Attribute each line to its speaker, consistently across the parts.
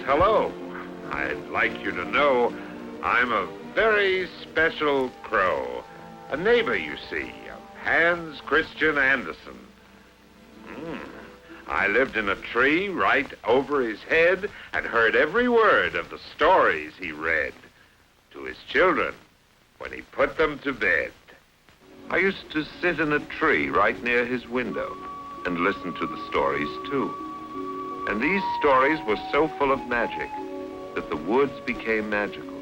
Speaker 1: hello. I'd like you to know I'm a very special crow. A neighbor, you see, of Hans Christian Andersen. I lived in a tree right over his head and heard every word of the stories he read to his children when he put them to bed. I used to sit in a tree right near his window and listen to the stories, too. And these stories were so full of magic that the woods became magical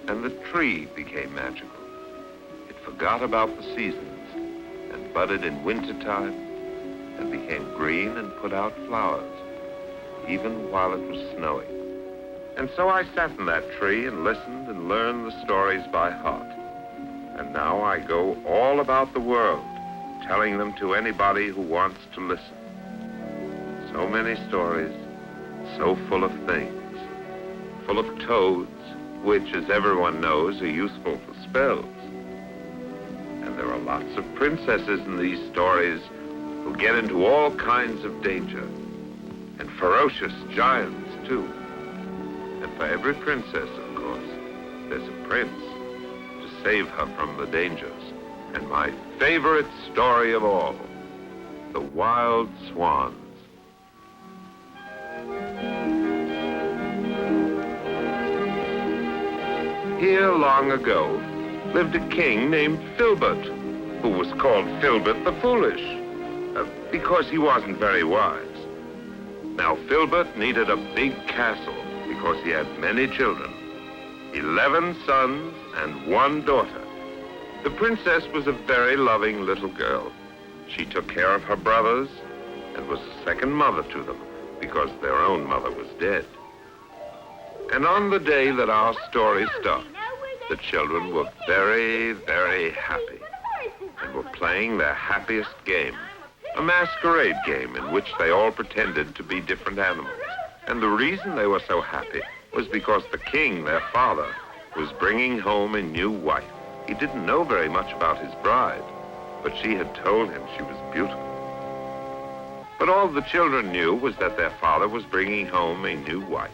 Speaker 1: and the tree became magical. It forgot about the seasons and budded in wintertime and became green and put out flowers, even while it was snowing. And so I sat in that tree and listened and learned the stories by heart. And now I go all about the world, telling them to anybody who wants to listen. So many stories, so full of things, full of toads, which, as everyone knows, are useful for spells. And there are lots of princesses in these stories who get into all kinds of danger, and ferocious giants, too. And for every princess, of course, there's a prince to save her from the dangers. And my favorite story of all, the wild swans. Here, long ago, lived a king named Filbert, who was called Filbert the Foolish, because he wasn't very wise. Now, Filbert needed a big castle because he had many children, 11 sons and 1 daughter. The princess was a very loving little girl. She took care of her brothers and was a second mother to them because their own mother was dead. And on the day that our story starts, the children were very, very happy and were playing their happiest game, a masquerade game in which they all pretended to be different animals. And the reason they were so happy was because the king, their father, was bringing home a new wife. He didn't know very much about his bride, but she had told him she was beautiful. But all the children knew was that their father was bringing home a new wife,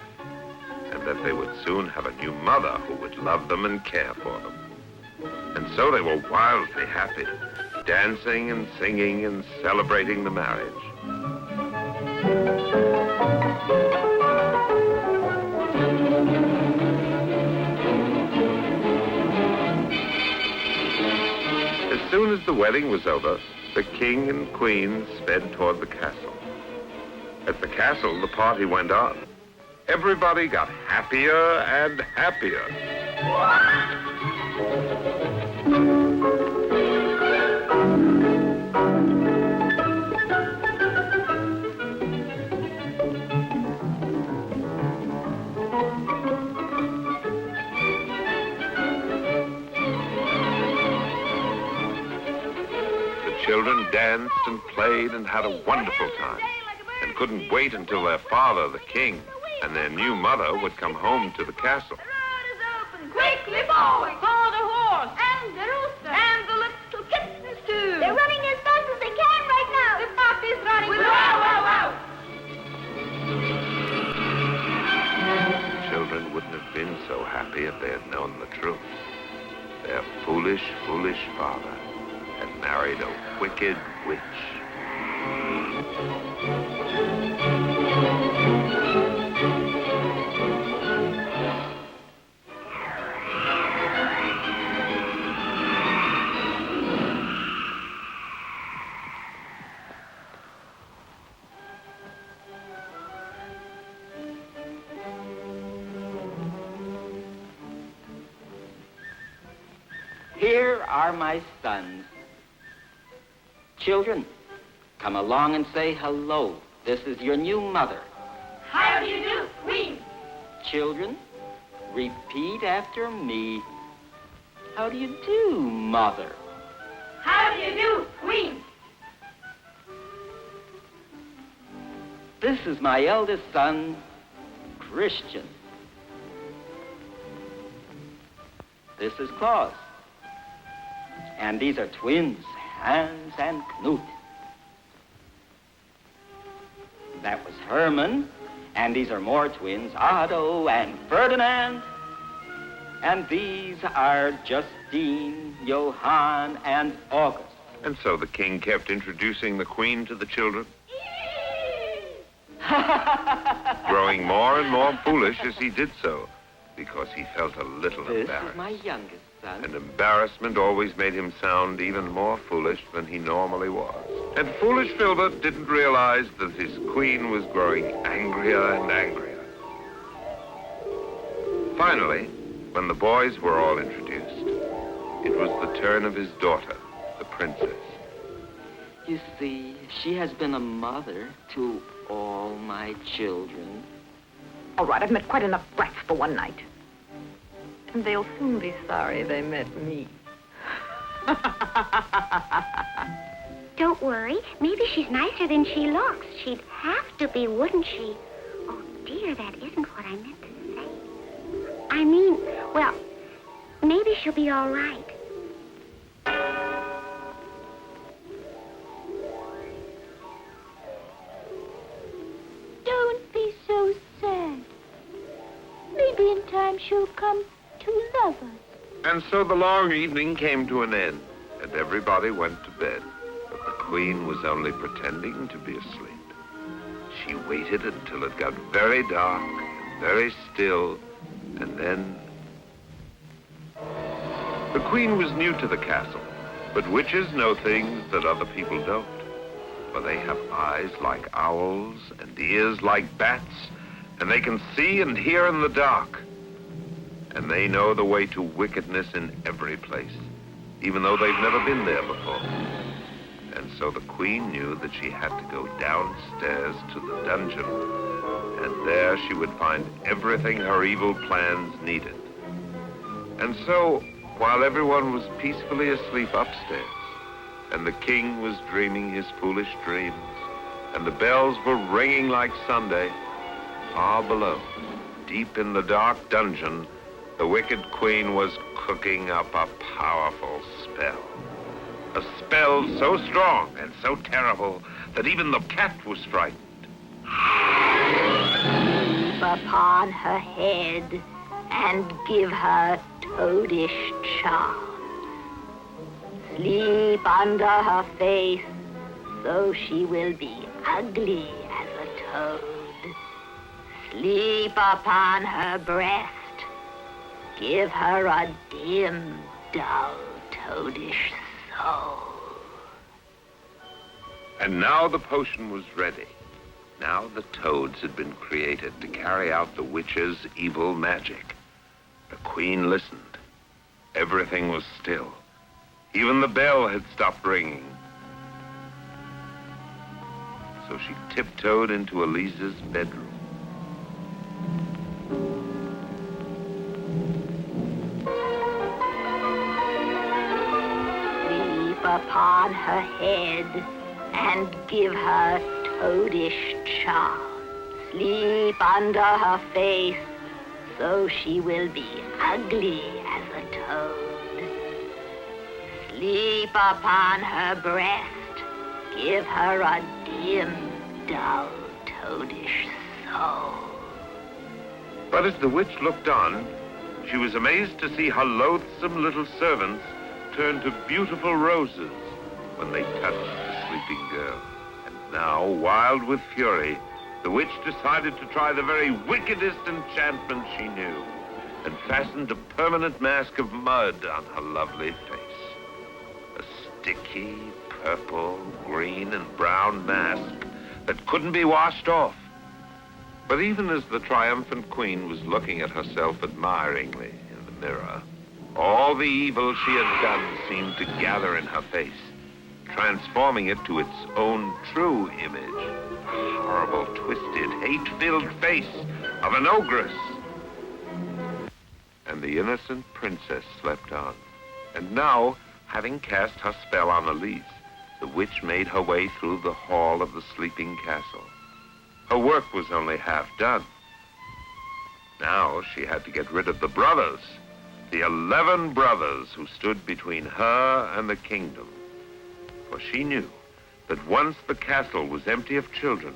Speaker 1: and that they would soon have a new mother who would love them and care for them. And so they were wildly happy, dancing and singing and celebrating the marriage. As soon as the wedding was over, the king and queen sped toward the castle. At the castle, the party went on. Everybody got happier and happier. The children danced and played and had a wonderful time, and couldn't wait until their father, the king, and their new mother would come home to the castle.
Speaker 2: The road is open. Quickly, boys. Call the horse. And the rooster. And the little kittens, too.
Speaker 3: They're running as fast as they can right now.
Speaker 2: The puppy's running.
Speaker 3: Wow, wow, wow.
Speaker 1: The children wouldn't have been so happy if they had known the truth. Their foolish, foolish father had married a wicked witch.
Speaker 4: Here are my sons. Children, come along and say hello. This is your new mother.
Speaker 3: How do you do, Queen?
Speaker 4: Children, repeat after me. How do you do, Mother?
Speaker 3: How do you do, Queen?
Speaker 4: This is my eldest son, Christian. This is Claus. And these are twins, Hans and Knut. That was Herman, And these are more twins, Otto and Ferdinand. And these are Justine, Johann, and August.
Speaker 1: And so the king kept introducing the queen to the children, growing more and more foolish as he did so, because he felt a little
Speaker 4: This
Speaker 1: embarrassed.
Speaker 4: is my youngest son.
Speaker 1: And embarrassment always made him sound even more foolish than he normally was. And foolish Filbert didn't realize that his queen was growing angrier and angrier. Finally, when the boys were all introduced, it was the turn of his daughter, the princess.
Speaker 4: You see, she has been a mother to all my children.
Speaker 2: All right, I've met quite enough brats for one night. And they'll soon be sorry they met me.
Speaker 5: Don't worry. Maybe she's nicer than she looks. She'd have to be, wouldn't she? Oh, dear, that isn't what I meant to say. I mean, well, maybe she'll be all right.
Speaker 3: Don't be so sad. Maybe in time she'll come to love us.
Speaker 1: And so the long evening came to an end, and everybody went to bed. But the queen was only pretending to be asleep. She waited until it got very dark and very still, and then... The queen was new to the castle, but witches know things that other people don't. For they have eyes like owls and ears like bats, and they can see and hear in the dark. And they know the way to wickedness in every place, even though they've never been there before. And so the queen knew that she had to go downstairs to the dungeon, and there she would find everything her evil plans needed. And so, while everyone was peacefully asleep upstairs, and the king was dreaming his foolish dreams, and the bells were ringing like Sunday, far below, deep in the dark dungeon, the wicked queen was cooking up a powerful spell. A spell so strong and so terrible that even the cat was frightened.
Speaker 5: Sleep upon her head and give her toadish charms. Sleep under her face so she will be ugly as a toad. Sleep upon her breast. Give her a dim, dull, toadish soul.
Speaker 1: And now the potion was ready. Now the toads had been created to carry out the witch's evil magic. The queen listened. Everything was still. Even the bell had stopped ringing. So she tiptoed into Elise's bedroom.
Speaker 5: Sleep upon her head and give her toadish charm. Sleep under her face so she will be ugly as a toad. Sleep upon her breast. Give her a dim, dull, toadish soul.
Speaker 1: But as the witch looked on, she was amazed to see her loathsome little servants turn to beautiful roses when they touched the sleeping girl. And now, wild with fury, the witch decided to try the very wickedest enchantment she knew and fastened a permanent mask of mud on her lovely face. A sticky, purple, green, and brown mask that couldn't be washed off. But even as the triumphant queen was looking at herself admiringly in the mirror, all the evil she had done seemed to gather in her face, transforming it to its own true image. A horrible, twisted, hate-filled face of an ogress. And the innocent princess slept on. And now, having cast her spell on Elise, the witch made her way through the hall of the sleeping castle. Her work was only half done. Now she had to get rid of the brothers, the 11 brothers who stood between her and the kingdom. For she knew that once the castle was empty of children,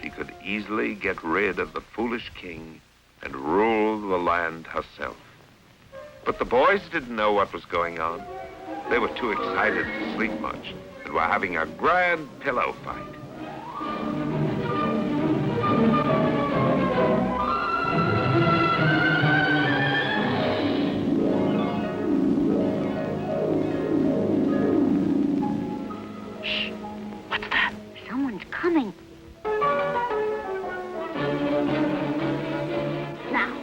Speaker 1: she could easily get rid of the foolish king and rule the land herself. But the boys didn't know what was going on. They were too excited to sleep much and were having a grand pillow fight.
Speaker 5: Shh! What's that? Someone's coming.
Speaker 2: Now,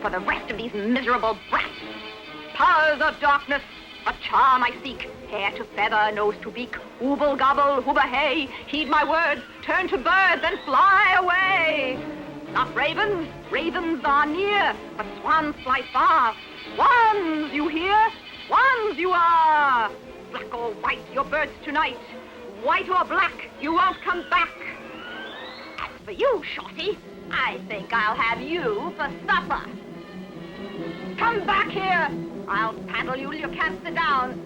Speaker 2: for the rest of these miserable brats. Powers of darkness, a charm I seek. Hair to feather, nose to beak. Ooble gobble, hooba hey. Heed my words, turn to birds and fly away. Not ravens, ravens are near, but swans fly far. Swans, you hear? Swans you are. Black or white, your birds tonight. White or black, you won't come back. As for you, Shorty, I think I'll have you for supper. Come back here. I'll paddle you till you can't sit down.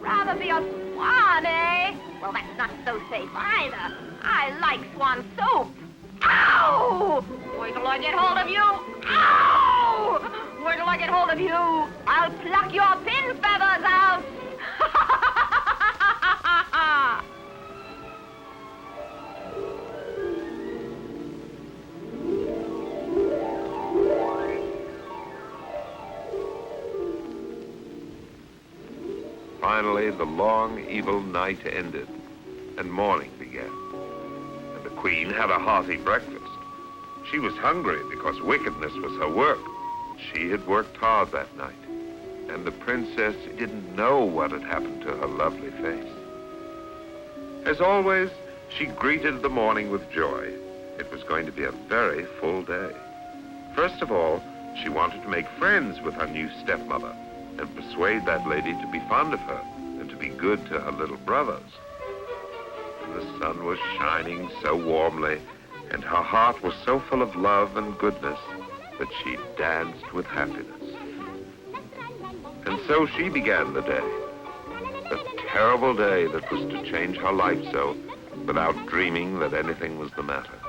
Speaker 2: Rather be a swan, eh? Well, that's not so safe either. I like swan soup. Ow! Wait till I get hold of you. Ow! Wait till I get hold of you. I'll pluck your pin feathers out.
Speaker 1: Finally, the long, evil night ended, and morning began. And the queen had a hearty breakfast. She was hungry because wickedness was her work. She had worked hard that night, and the princess didn't know what had happened to her lovely face. As always, she greeted the morning with joy. It was going to be a very full day. First of all, she wanted to make friends with her new stepmother and persuade that lady to be fond of her and to be good to her little brothers. And the sun was shining so warmly, and her heart was so full of love and goodness that she danced with happiness. And so she began the day, a terrible day that was to change her life so, without dreaming that anything was the matter.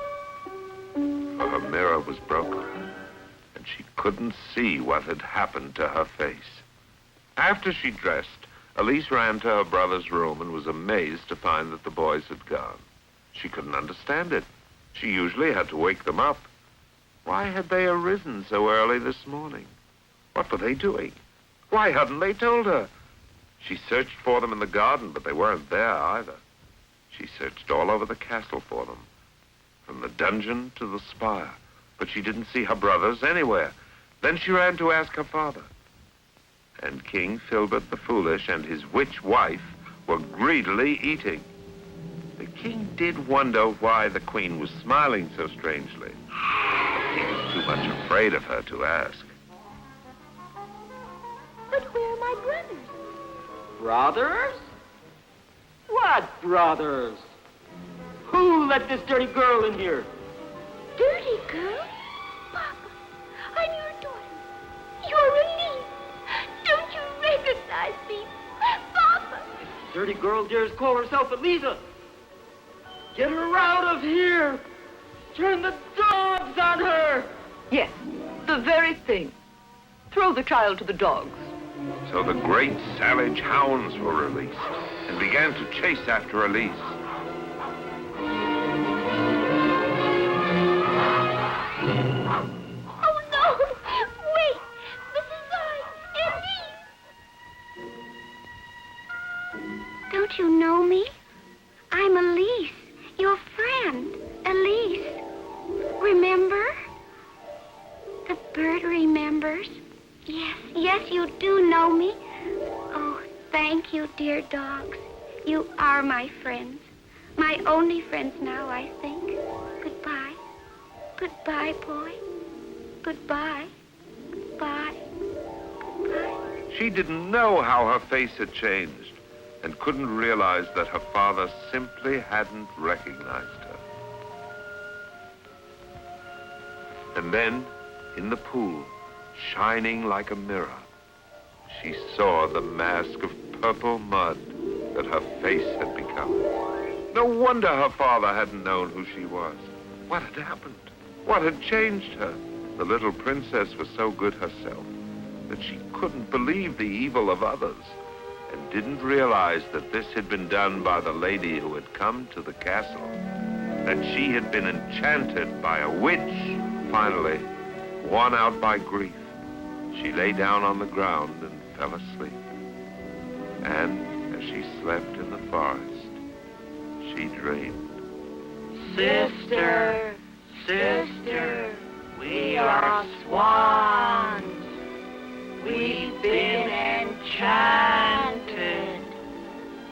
Speaker 1: For her mirror was broken, and she couldn't see what had happened to her face. After she dressed, Elise ran to her brother's room and was amazed to find that the boys had gone. She couldn't understand it. She usually had to wake them up. Why had they arisen so early this morning? What were they doing? Why hadn't they told her? She searched for them in the garden, but they weren't there either. She searched all over the castle for them, from the dungeon to the spire, but she didn't see her brothers anywhere. Then she ran to ask her father. And King Filbert the Foolish and his witch wife were greedily eating. The king did wonder why the queen was smiling so strangely, but he was too much afraid of her to ask.
Speaker 3: But where are my brothers?
Speaker 4: Brothers? What brothers? Who let this dirty girl in here?
Speaker 3: Dirty girl? Papa, I'm your daughter. You're Elise. Don't you recognize me? Papa!
Speaker 4: This dirty girl dares call herself Elisa. Get her out of here. Turn the dogs on her.
Speaker 2: Yes, the very thing. Throw the child to the dogs.
Speaker 1: So the great savage hounds were released and began to chase after Elise.
Speaker 3: Oh, no! Wait! This is I, Elise!
Speaker 5: Don't you know me? I'm Elise, your friend, Elise. Remember? The bird remembers. Yes, you do know me. Oh, thank you, dear dogs. You are my friends. My only friends now, I think. Goodbye. Goodbye, boy. Goodbye. Goodbye. Goodbye.
Speaker 1: She didn't know how her face had changed and couldn't realize that her father simply hadn't recognized her. And then, in the pool, shining like a mirror, she saw the mask of purple mud that her face had become. No wonder her father hadn't known who she was. What had happened? What had changed her? The little princess was so good herself that she couldn't believe the evil of others and didn't realize that this had been done by the lady who had come to the castle, that she had been enchanted by a witch. Finally, worn out by grief, she lay down on the ground and fell asleep. And as she slept in the forest, she dreamed.
Speaker 2: Sister, sister, we are swans. We've been enchanted.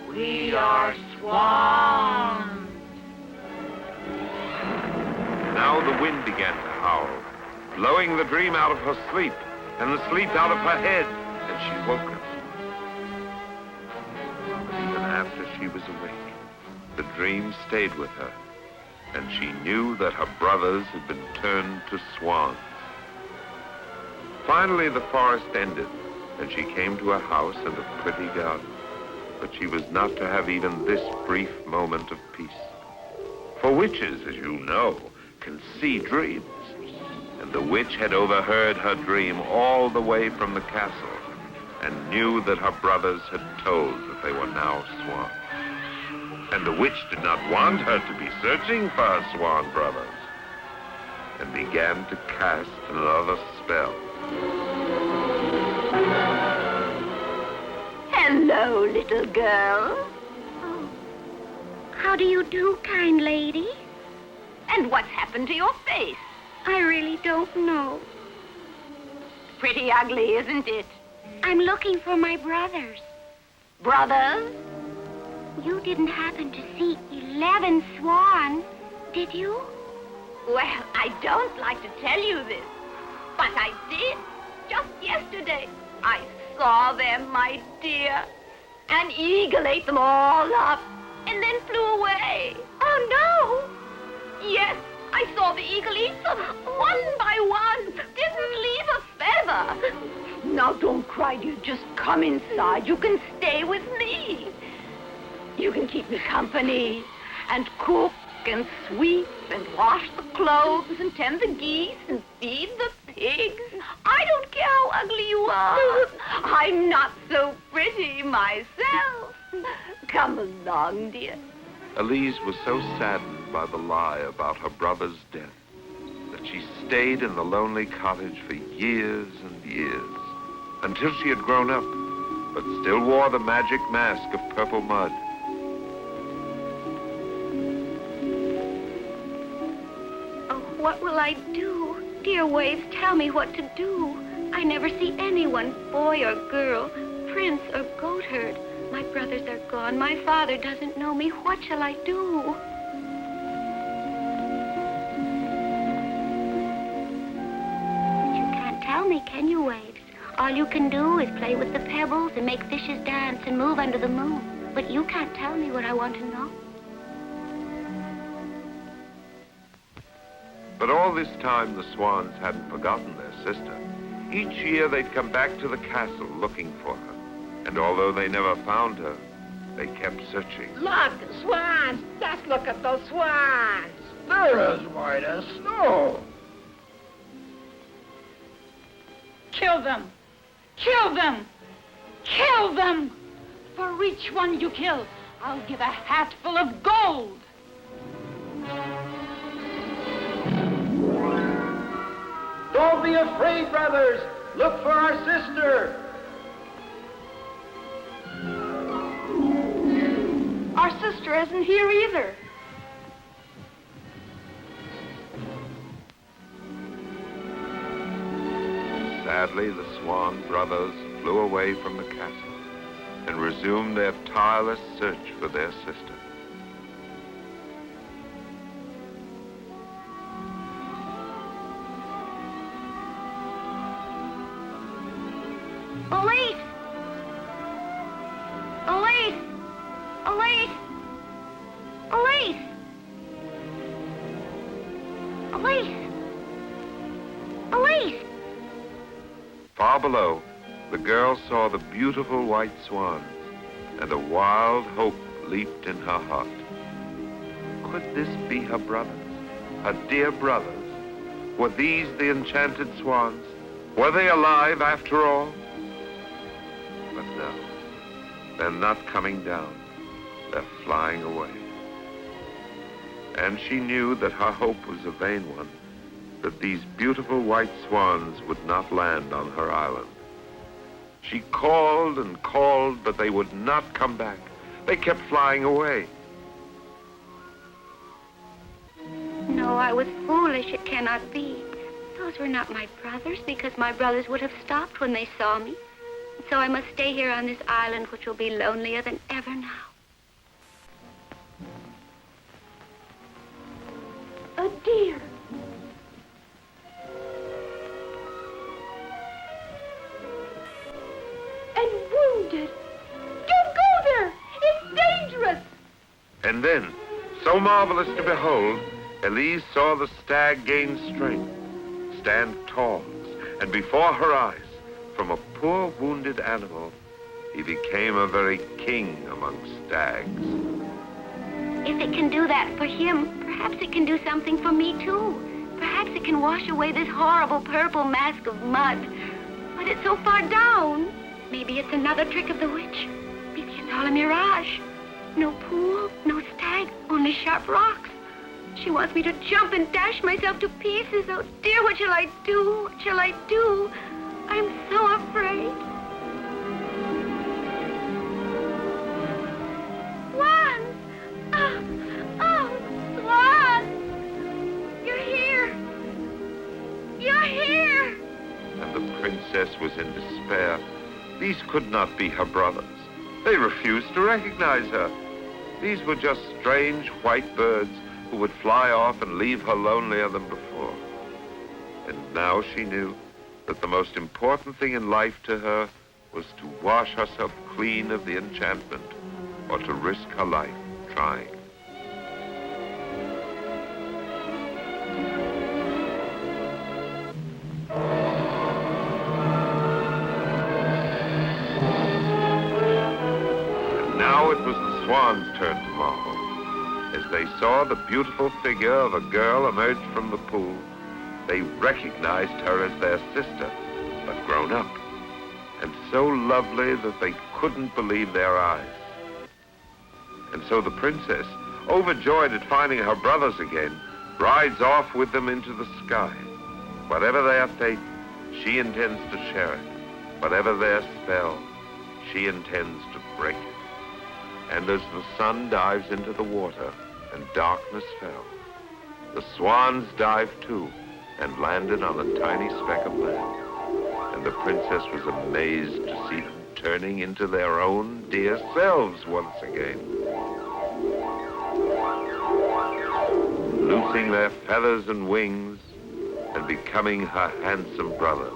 Speaker 2: We are swans.
Speaker 1: Now the wind began to howl, blowing the dream out of her sleep and the sleep out of her head, and she woke up. But even after she was awake, the dream stayed with her, and she knew that her brothers had been turned to swans. Finally, the forest ended, and she came to a house and a pretty garden. But she was not to have even this brief moment of peace. For witches, as you know, can see dreams. And the witch had overheard her dream all the way from the castle and knew that her brothers had told that they were now swans. And the witch did not want her to be searching for her swan brothers and began to cast another spell.
Speaker 2: Hello, little girl.
Speaker 5: Oh, how do you do, kind lady?
Speaker 2: And what's happened to your face?
Speaker 5: I really don't know.
Speaker 2: Pretty ugly, isn't it?
Speaker 5: I'm looking for my brothers.
Speaker 2: Brothers?
Speaker 5: You didn't happen to see 11 swans, did you?
Speaker 2: Well, I don't like to tell you this, but I did. Just yesterday, I saw them, my dear. An eagle ate them all up and then flew away. Oh, no! Yes, I saw the eagle eat them one by one. Didn't leave a feather. Now, don't cry, dear. Just come inside. You can stay with me. You can keep me company and cook and sweep and wash the clothes and tend the geese and feed the pigs. I don't care how ugly you are. I'm not so pretty myself. Come along, dear.
Speaker 1: Elise was so saddened by the lie about her brother's death that she stayed in the lonely cottage for years and years until she had grown up, but still wore the magic mask of purple mud.
Speaker 5: Oh, what will I do? Dear waves, tell me what to do. I never see anyone, boy or girl, prince or goatherd. My brothers are gone. My father doesn't know me. What shall I do? But you can't tell me, can you, Waves? All you can do is play with the pebbles and make fishes dance and move under the moon. But you can't tell me what I want to know.
Speaker 1: But all this time, the swans hadn't forgotten their sister. Each year, they'd come back to the castle looking for her. And although they never found her, they kept searching.
Speaker 6: Look, swans! Just look at those swans! They're as white as snow.
Speaker 7: Kill them! Kill them! Kill them! For each one you kill, I'll give a hatful of gold.
Speaker 6: Don't be afraid, brothers. Look for our sister.
Speaker 2: Our sister isn't here either.
Speaker 1: Sadly, the Swan brothers flew away from the castle and resumed their tireless search for their sister.
Speaker 5: Elise! Elise! Elise! Elise! Elise! Elise!
Speaker 1: Far below, the girl saw the beautiful white swans, and a wild hope leaped in her heart. could this be her brothers? Her dear brothers? Were these the enchanted swans? Were they alive after all? But no, they're not coming down. They're flying away. And she knew that her hope was a vain one, that these beautiful white swans would not land on her island. She called and called, but they would not come back. They kept flying away.
Speaker 5: No, I was foolish. It cannot be. Those were not my brothers, because my brothers would have stopped when they saw me. So I must stay here on this island, which will be lonelier than ever now.
Speaker 3: A deer. And wounded. Don't go there. It's dangerous.
Speaker 1: And then, so marvelous to behold, Elise saw the stag gain strength, stand tall, and before her eyes, from a poor wounded animal, he became a very king among stags.
Speaker 5: If it can do that for him, perhaps it can do something for me, too. Perhaps it can wash away this horrible purple mask of mud. But it's so far down. Maybe it's another trick of the witch. Maybe it's all a mirage. No pool, no stag, only sharp rocks. She wants me to jump and dash myself to pieces. Oh, dear, what shall I do? What shall I do? I'm so afraid. Swans! Oh, Swans! You're here! You're here!
Speaker 1: And the princess was in despair. These could not be her brothers. They refused to recognize her. These were just strange white birds who would fly off and leave her lonelier than before. And now she knew that the most important thing in life to her was to wash herself clean of the enchantment or to risk her life trying. And now it was the swans' turn to marvel. As they saw the beautiful figure of a girl emerge from the pool, they recognized her as their sister, but grown up, and so lovely that they couldn't believe their eyes. And so the princess, overjoyed at finding her brothers again, rides off with them into the sky. Whatever their fate, she intends to share it. Whatever their spell, she intends to break it. And as the sun dives into the water and darkness fell, the swans dived too and landed on a tiny speck of land. And the princess was amazed to see them turning into their own dear selves once again, loosing their feathers and wings and becoming her handsome brothers.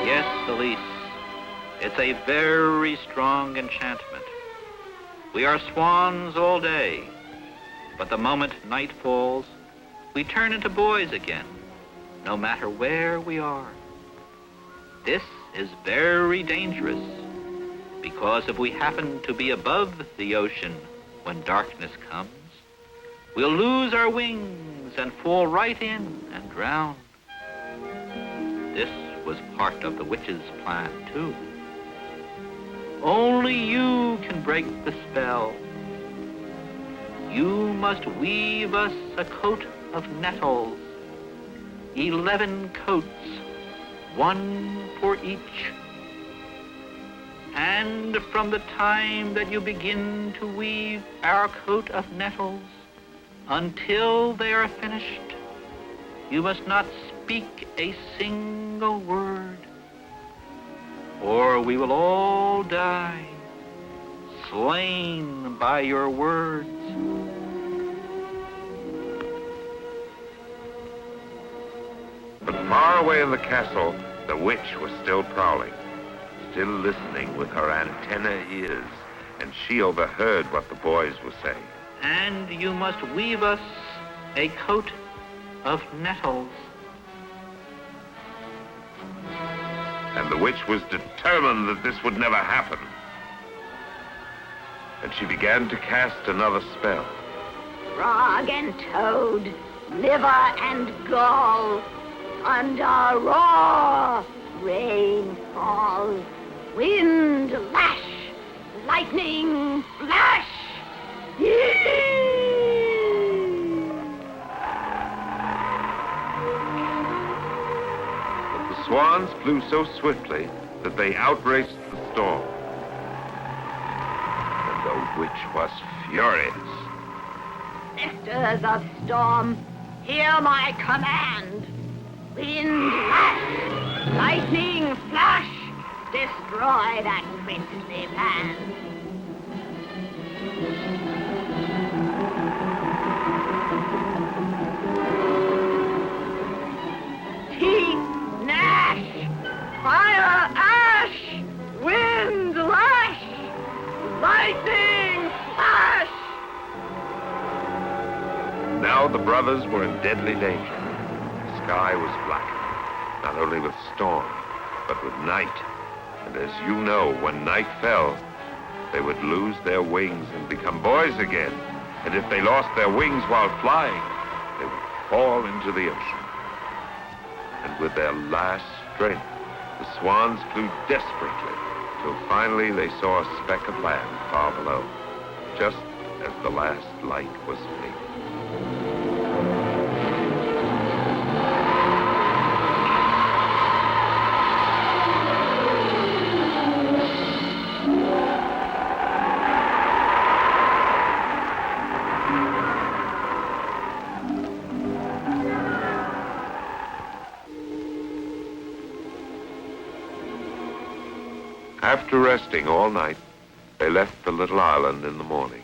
Speaker 8: Yes, Elise, it's a very strong enchantment. We are swans all day, but the moment night falls, we turn into boys again, no matter where we are. This is very dangerous, because if we happen to be above the ocean when darkness comes, we'll lose our wings and fall right in and drown. This was part of the witch's plan, too. Only you can break the spell. You must weave us a coat of nettles, 11 coats, one for each. And from the time that you begin to weave our coat of nettles until they are finished, you must not speak a single word, or we will all die, slain by your words.
Speaker 1: But far away in the castle, the witch was still prowling, still listening with her antenna ears, and she overheard what the boys were saying.
Speaker 8: And you must weave us a coat of nettles.
Speaker 1: And the witch was determined that this would never happen. And she began to cast another spell.
Speaker 2: Frog and toad, liver and gall, thunder roar, rain fall, wind lash, lightning flash.
Speaker 1: But the swans flew so swiftly that they outraced the storm. And the witch was furious.
Speaker 2: Sisters of storm, hear my command. Wind lash, lightning flash, destroy that princely land. Teeth gnash, fire ash, wind lash, lightning flash.
Speaker 1: Now the brothers were in deadly danger. The sky was blackened, not only with storm, but with night. And as you know, when night fell, they would lose their wings and become boys again. And if they lost their wings while flying, they would fall into the ocean. And with their last strength, the swans flew desperately, till finally they saw a speck of land far below, just as the last light was fading. After resting all night, they left the little island in the morning.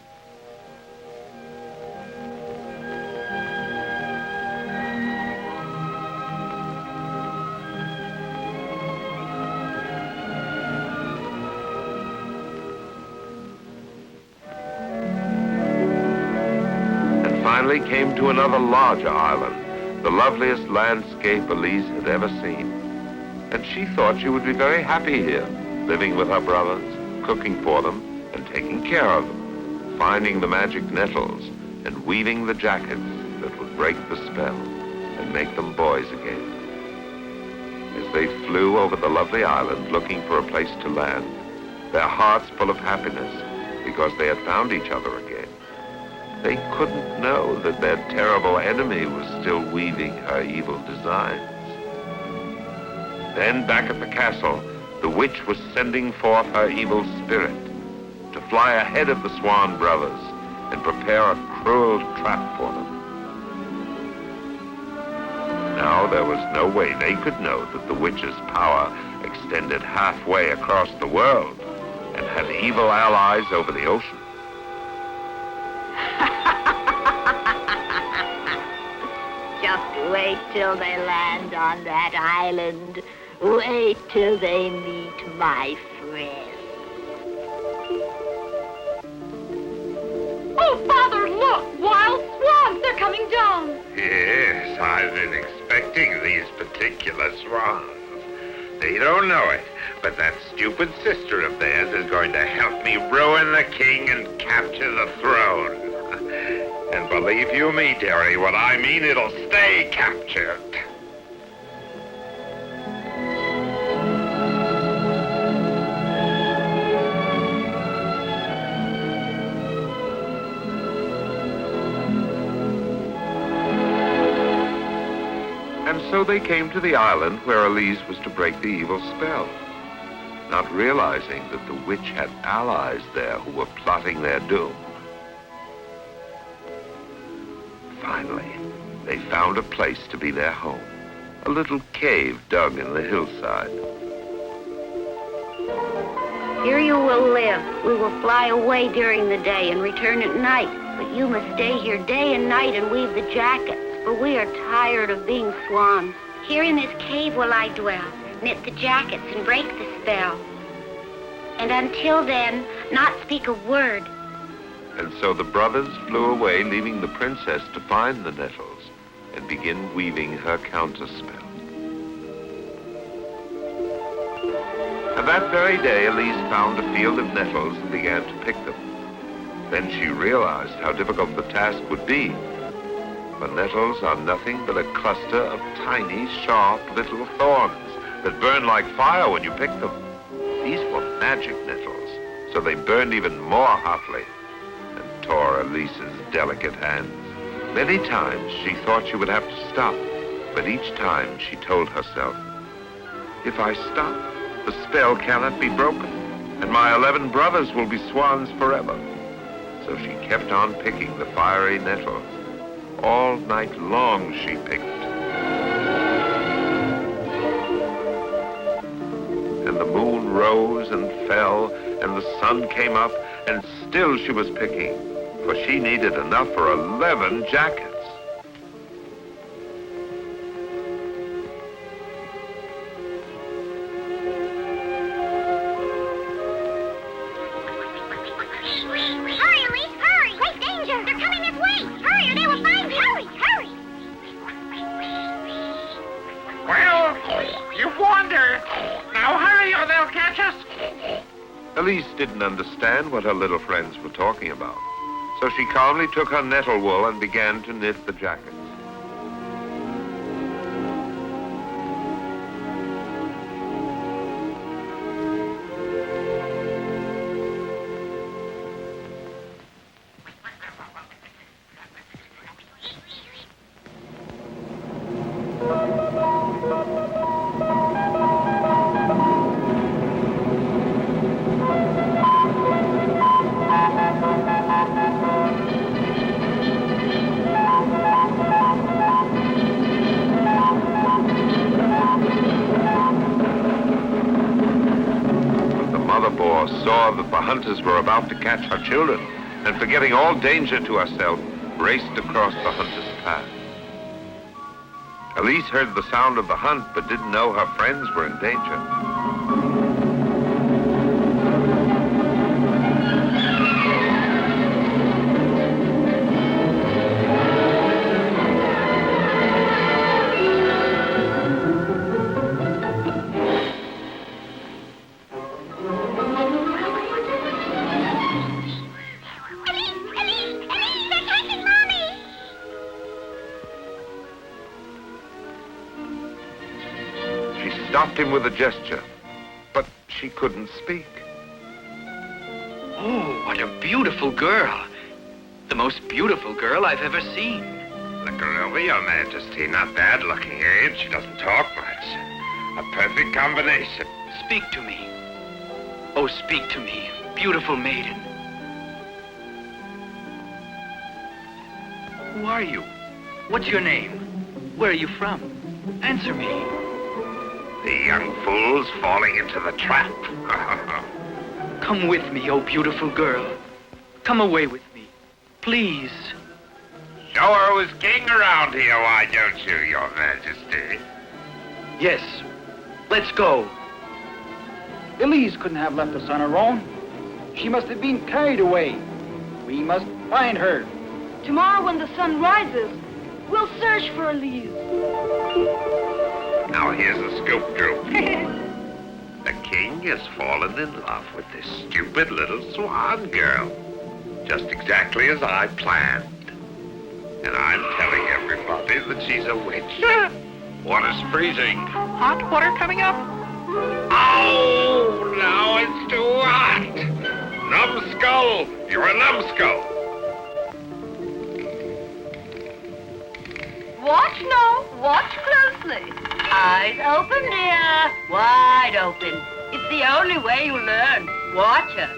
Speaker 1: And finally came to another larger island, the loveliest landscape Elise had ever seen. And she thought she would be very happy here, living with her brothers, cooking for them, and taking care of them, finding the magic nettles, and weaving the jackets that would break the spell and make them boys again. As they flew over the lovely island looking for a place to land, their hearts full of happiness because they had found each other again, they couldn't know that their terrible enemy was still weaving her evil designs. Then back at the castle, the witch was sending forth her evil spirit to fly ahead of the Swan brothers and prepare a cruel trap for them. Now there was no way they could know that the witch's power extended halfway across the world and had evil allies over the ocean.
Speaker 2: Just wait till they land on that island. Wait till they meet my friend.
Speaker 7: Oh, Father, look! Wild swans! They're coming down!
Speaker 1: Yes, I've been expecting these particular swans. They don't know it, but that stupid sister of theirs is going to help me ruin the king and capture the throne. And believe you me, dearie, what I mean, it'll stay captured. And so they came to the island where Elise was to break the evil spell, not realizing that the witch had allies there who were plotting their doom. Finally, they found a place to be their home, a little cave dug in the hillside.
Speaker 5: Here you will live. We will fly away during the day and return at night. But you must stay here day and night and weave the jackets, for we are tired of being swans. Here in this cave will I dwell, knit the jackets and break the spell. And until then, not speak a word.
Speaker 1: And so the brothers flew away, leaving the princess to find the nettles and begin weaving her counterspell. And that very day, Elise found a field of nettles and began to pick them. Then she realized how difficult the task would be. For nettles are nothing but a cluster of tiny, sharp little thorns that burn like fire when you pick them. These were magic nettles, so they burned even more hotly and tore Elise's delicate hands. Many times she thought she would have to stop, but each time she told herself, if I stop, the spell cannot be broken, and my 11 brothers will be swans forever. So she kept on picking the fiery nettles. All night long she picked. And the moon rose and fell, and the sun came up, and still she was picking, for she needed enough for 11 jackets.
Speaker 5: Hurry, Elise, hurry! Great danger! They're coming this way! Hurry, or they will find you! Hurry, hurry!
Speaker 6: Well, you warned her. Now hurry or they'll catch us.
Speaker 1: Elise didn't understand what her little friends were talking about, so she calmly took her nettle wool and began to knit the jackets. Saw that the hunters were about to catch her children, and forgetting all danger to herself, raced across the hunters' path. Elise heard the sound of the hunt, but didn't know her friends were in danger. Stopped him with a gesture, but she couldn't speak.
Speaker 9: Oh, what a beautiful girl. The most beautiful girl I've ever seen.
Speaker 1: Look her over, Your Majesty. Not bad looking, eh? She doesn't talk much. A perfect combination.
Speaker 9: Speak to me. Oh, speak to me, beautiful maiden. Who are you? What's your name? Where are you from? Answer me.
Speaker 1: The young fool's falling into the trap.
Speaker 9: Come with me, oh beautiful girl. Come away with me, please.
Speaker 1: Show her who's king around here, why don't you, Your Majesty?
Speaker 9: Yes, let's go.
Speaker 6: Elise couldn't have left us on her own. She must have been carried away. We must find her.
Speaker 7: Tomorrow when the sun rises, we'll search for Elise.
Speaker 1: Now here's the scoop, Drew. The king has fallen in love with this stupid little swan girl. Just exactly as I planned. And I'm telling everybody that she's a witch. Water's freezing.
Speaker 9: Hot water coming up?
Speaker 1: Oh, now it's too hot. Numbskull, you're a numbskull.
Speaker 2: Watch now. Watch closely. Eyes open, dear. Wide open. It's the only way you learn. Watch her.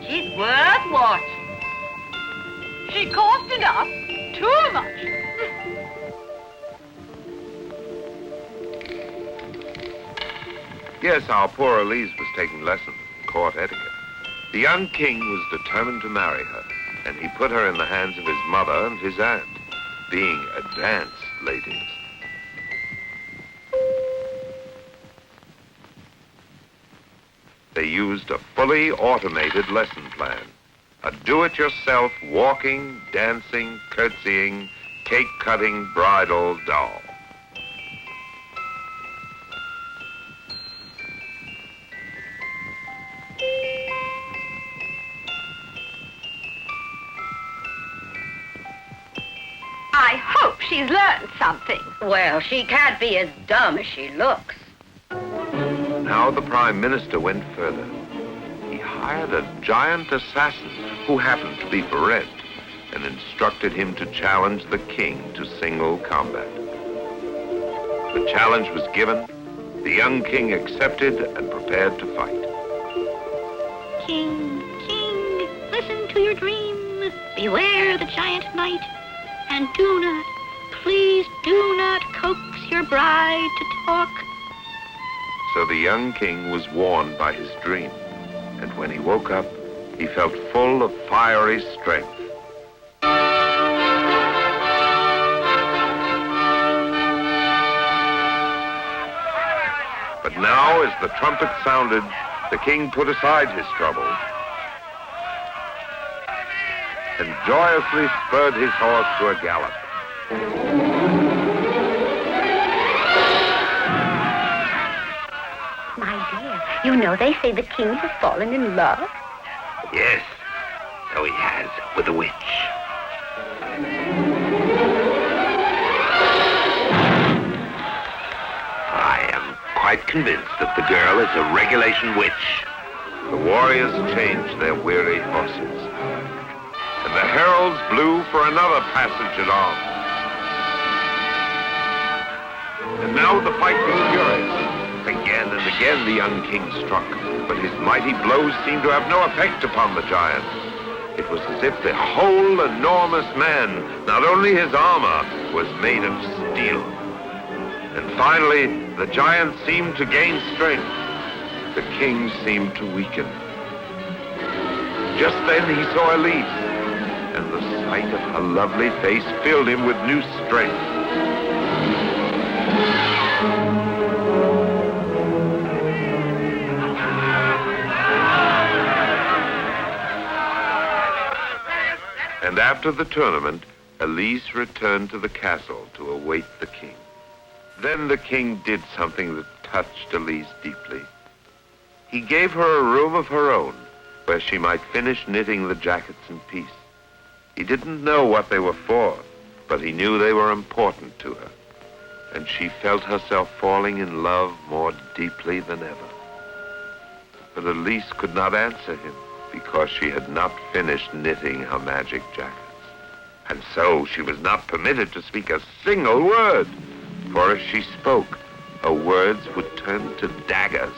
Speaker 2: She's worth watching. She cost enough. Too much.
Speaker 1: Yes, our poor Elise was taking lessons. court etiquette. The young king was determined to marry her, and he put her in the hands of his mother and his aunt, being advanced ladies. They used a fully automated lesson plan, a do-it-yourself walking, dancing, curtsying, cake-cutting bridal doll.
Speaker 2: I hope she's learned something.
Speaker 10: Well, she can't be as dumb as she looks.
Speaker 1: Now the Prime Minister went further. He hired a giant assassin who happened to be for rent and instructed him to challenge the king to single combat. The challenge was given, the young king accepted and prepared to fight.
Speaker 5: King, king, listen to your dream. Beware the giant knight. And do not, please do not coax your bride to talk.
Speaker 1: So the young king was warned by his dream, and when he woke up, he felt full of fiery strength. But now, as the trumpet sounded, the king put aside his troubles and joyously spurred his horse to a gallop.
Speaker 5: My dear, you know they say the king has fallen in love.
Speaker 1: Yes, so he has, with a witch. I am quite convinced that the girl is a regulation witch. The warriors changed their weary horses, and the heralds blew for another passage at arms. And now the fight was furious. Again and again the young king struck, but his mighty blows seemed to have no effect upon the giant. It was as if the whole enormous man, not only his armor, was made of steel. And finally, the giant seemed to gain strength. The king seemed to weaken. Just then he saw Elise, and the sight of her lovely face filled him with new strength. And after the tournament, Elise returned to the castle to await the king. Then the king did something that touched Elise deeply. He gave her a room of her own, where she might finish knitting the jackets in peace. He didn't know what they were for, but he knew they were important to her, and she felt herself falling in love more deeply than ever. But Elise could not answer him, because she had not finished knitting her magic jackets. And so she was not permitted to speak a single word, for if she spoke, her words would turn to daggers,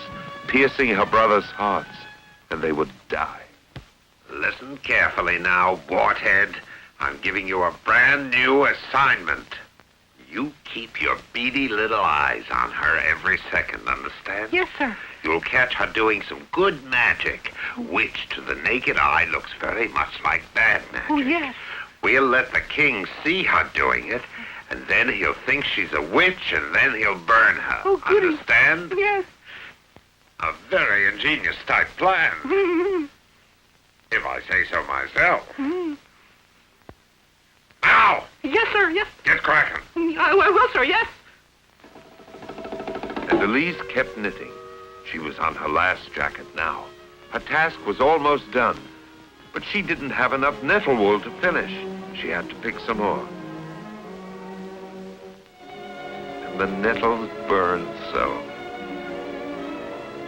Speaker 1: piercing her brothers' hearts, and they would die. Listen carefully now, warthead. I'm giving you a brand new assignment. You keep your beady little eyes on her every second, understand?
Speaker 2: Yes, sir.
Speaker 1: You'll catch her doing some good magic, which to the naked eye looks very much like bad magic.
Speaker 2: Oh, yes.
Speaker 1: We'll let the king see her doing it, and then he'll think she's a witch, and then he'll burn her.
Speaker 2: Oh, goody.
Speaker 1: Understand?
Speaker 2: Yes.
Speaker 1: A very ingenious type plan, if I say so myself. Now!
Speaker 2: Yes, sir, yes.
Speaker 1: Get cracking.
Speaker 2: I will, sir, yes.
Speaker 1: And Elise kept knitting. She was on her last jacket now. Her task was almost done, but she didn't have enough nettle wool to finish. She had to pick some more. And the nettles burned so.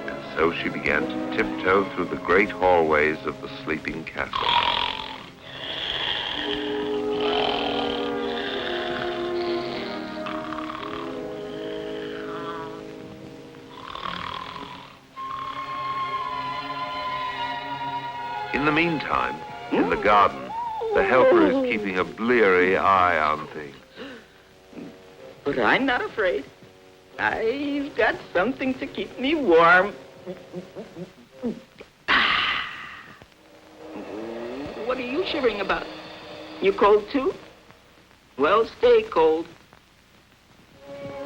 Speaker 1: And so she began to tiptoe through the great hallways of the sleeping castle. In the meantime, in the garden, the helper is keeping a bleary eye on things.
Speaker 4: But I'm not afraid. I've got something to keep me warm. What are you shivering about? You cold too? Well, stay cold.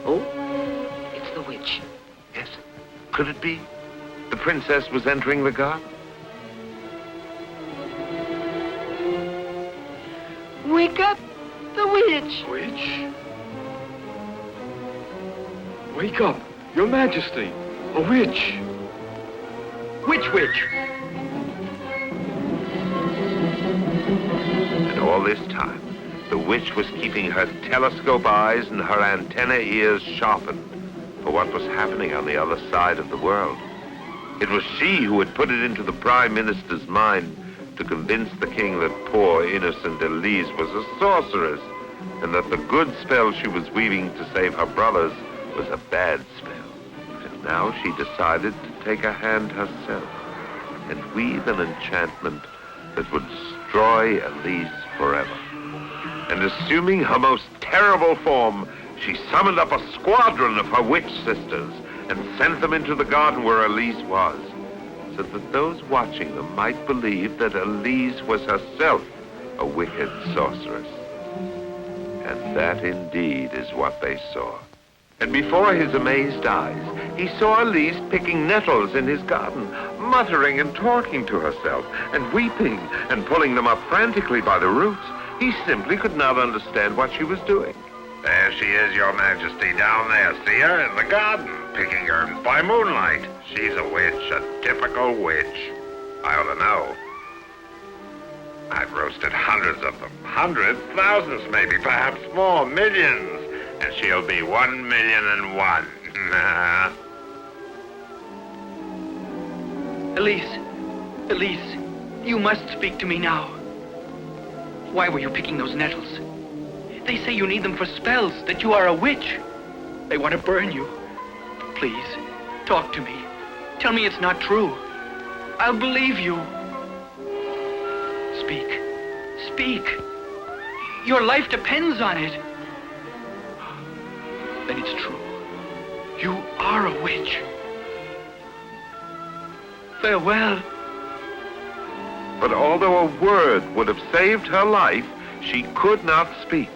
Speaker 4: Oh, it's the witch.
Speaker 1: Yes. Could it be? The princess was entering the garden?
Speaker 4: Wake up, the witch.
Speaker 11: Witch? Wake up, Your Majesty. A witch.
Speaker 6: Which witch?
Speaker 1: And all this time, the witch was keeping her telescope eyes and her antenna ears sharpened for what was happening on the other side of the world. It was she who had put it into the Prime Minister's mind to convince the king that poor, innocent Elise was a sorceress, and that the good spell she was weaving to save her brothers was a bad spell. And now she decided to take a hand herself and weave an enchantment that would destroy Elise forever. And assuming her most terrible form, she summoned up a squadron of her witch sisters and sent them into the garden where Elise was, so that those watching them might believe that Elise was herself a wicked sorceress. And that indeed is what they saw. And before his amazed eyes, he saw Elise picking nettles in his garden, muttering and talking to herself, and weeping and pulling them up frantically by the roots. He simply could not understand what she was doing.
Speaker 12: There she is, Your Majesty, down there. See her in the garden, picking herbs by moonlight. She's a witch, a typical witch. I ought to know. I've roasted hundreds of them. Hundreds, thousands maybe, perhaps more, millions. And she'll be 1,000,001.
Speaker 9: Elise, you must speak to me now. Why were you picking those nettles? They say you need them for spells, that you are a witch. They want to burn you. Please, talk to me. Tell me it's not true. I'll believe you. Speak. Speak. Your life depends on it. Then it's true. You are a witch. Farewell.
Speaker 1: But although a word would have saved her life, she could not speak.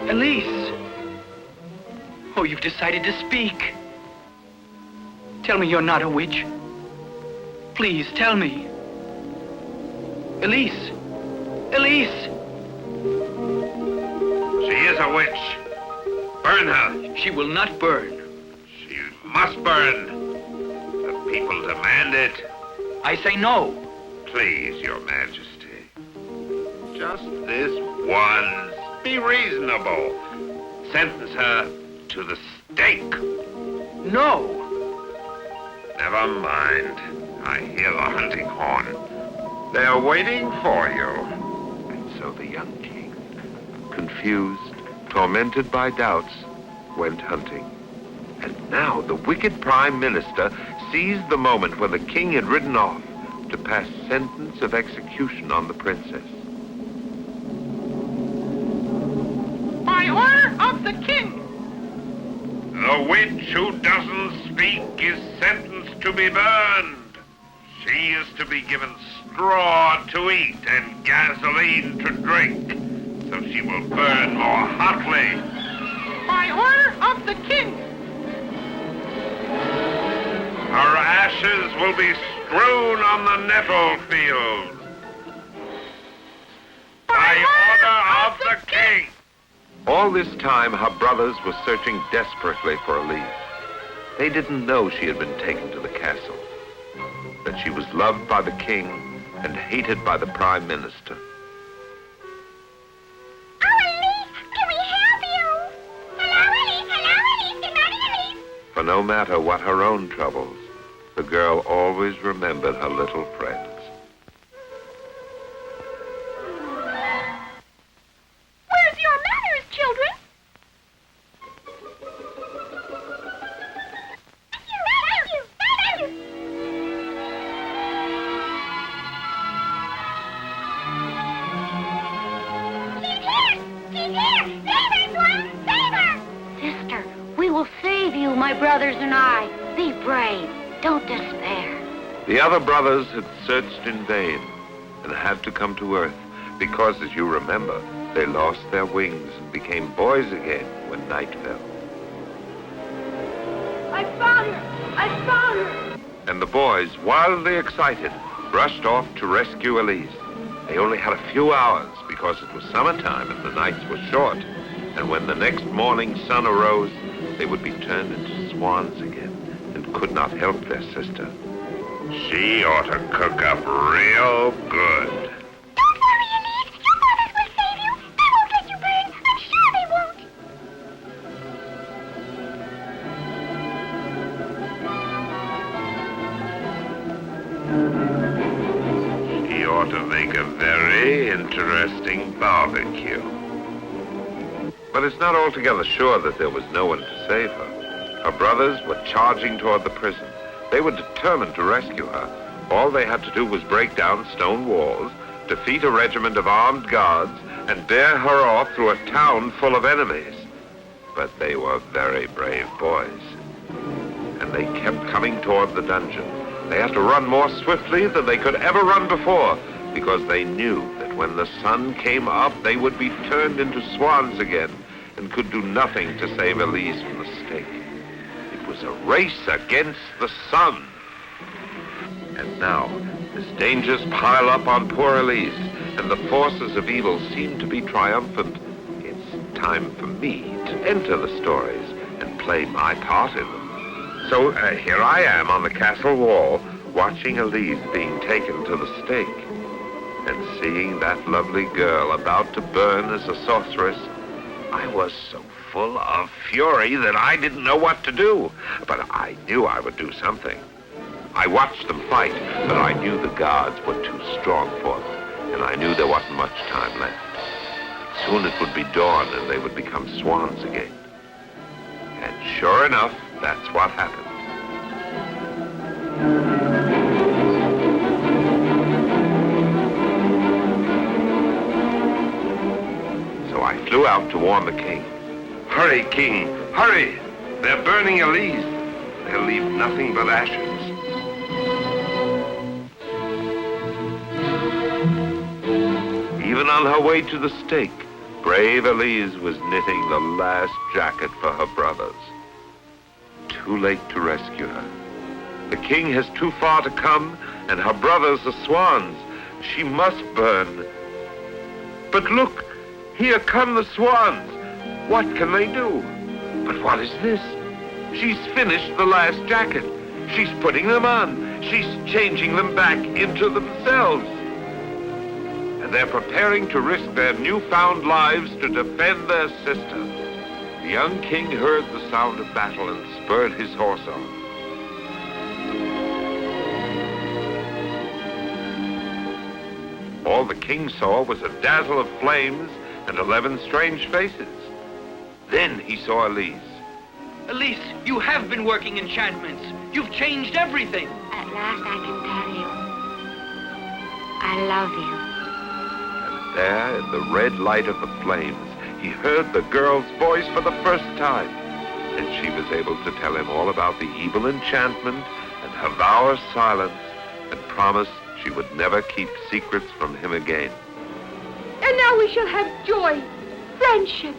Speaker 9: Elise! Oh, you've decided to speak. Tell me you're not a witch. Please, tell me. Elise! Elise!
Speaker 12: She is a witch. Burn her.
Speaker 9: She will not burn.
Speaker 12: She must burn. The people demand it.
Speaker 9: I say no.
Speaker 12: Please, Your Majesty. Just this once. Be reasonable. Sentence her to the stake.
Speaker 9: No.
Speaker 12: Never mind. I hear the hunting horn. They're waiting for you.
Speaker 1: And so the young king, confused, tormented by doubts, went hunting. And now the wicked Prime Minister seized the moment when the king had ridden off to pass sentence of execution on the princess.
Speaker 7: By order of the king!
Speaker 12: The witch who doesn't speak is sentenced to be burned. She is to be given straw to eat and gasoline to drink, so she will burn more hotly.
Speaker 7: By order of the king!
Speaker 12: Her ashes will be strewn on the nettle field. By order of the king!
Speaker 1: All this time, her brothers were searching desperately for Elise. They didn't know she had been taken to the castle, that she was loved by the king and hated by the Prime Minister.
Speaker 5: Oh, Elise, can we help you? Hello, Elise, Elise.
Speaker 1: For no matter what her own troubles, the girl always remembered her little friends.
Speaker 2: Where's your manners, children?
Speaker 5: Thank you. She's here! Don't despair.
Speaker 1: The other brothers had searched in vain and had to come to Earth because, as you remember, they lost their wings and became boys again when night fell.
Speaker 3: I found her! I found her!
Speaker 1: And the boys, wildly excited, rushed off to rescue Elise. They only had a few hours because it was summertime and the nights were short. And when the next morning sun arose, they would be turned into swans again and could not help their sister.
Speaker 12: She ought to cook up real good.
Speaker 5: Don't worry, Elise. Your brothers will save you. They won't let you burn. I'm sure they won't.
Speaker 12: She ought to make a very interesting barbecue.
Speaker 1: But it's not altogether sure that there was no one to save her. Her brothers were charging toward the prison. They were determined to rescue her. All they had to do was break down stone walls, defeat a regiment of armed guards, and bear her off through a town full of enemies. But they were very brave boys. And they kept coming toward the dungeon. They had to run more swiftly than they could ever run before, because they knew that when the sun came up, they would be turned into swans again and could do nothing to save Elise from the stake. It was a race against the sun. And now, as dangers pile up on poor Elise and the forces of evil seem to be triumphant, it's time for me to enter the stories and play my part in them. So here I am on the castle wall, watching Elise being taken to the stake. And seeing that lovely girl about to burn as a sorceress, I was so full of fury that I didn't know what to do. But I knew I would do something. I watched them fight, but I knew the guards were too strong for them, and I knew there wasn't much time left. Soon it would be dawn, and they would become swans again. And sure enough, that's what happened. So I flew out to warn the king. Hurry, king, hurry! They're burning Elise. They'll leave nothing but ashes. Even on her way to the stake, brave Elise was knitting the last jacket for her brothers. Too late to rescue her. The king has too far to come, and her brothers are swans. She must burn. But look, here come the swans. What can they do? But what is this? She's finished the last jacket. She's putting them on. She's changing them back into themselves. And they're preparing to risk their newfound lives to defend their sister. The young king heard the sound of battle and spurred his horse on. All the king saw was a dazzle of flames and 11 strange faces. Then he saw Elise.
Speaker 9: Elise, you have been working enchantments. You've changed everything.
Speaker 5: At last I can tell you. I love you.
Speaker 1: And there, in the red light of the flames, he heard the girl's voice for the first time. And she was able to tell him all about the evil enchantment and her vow of silence, and promised she would never keep secrets from him again.
Speaker 3: And now we shall have joy, friendship.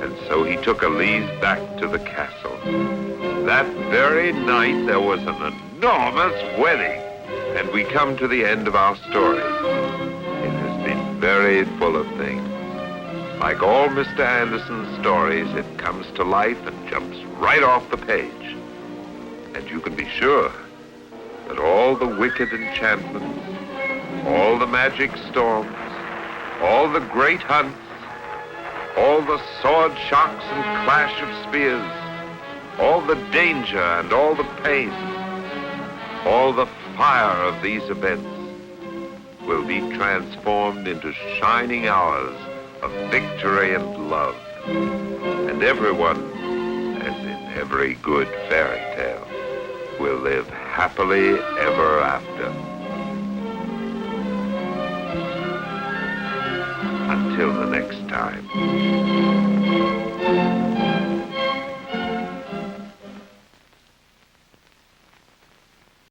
Speaker 1: And so he took Elise back to the castle. That very night there was an enormous wedding. And we come to the end of our story. It has been very full of things. Like all Mr. Anderson's stories, it comes to life and jumps right off the page. And you can be sure that all the wicked enchantments, all the magic storms, all the great hunts, all the sword shocks and clash of spears, all the danger and all the pain, all the fire of these events will be transformed into shining hours of victory and love. And everyone, as in every good fairy tale, will live happily ever after.
Speaker 12: Until the next time.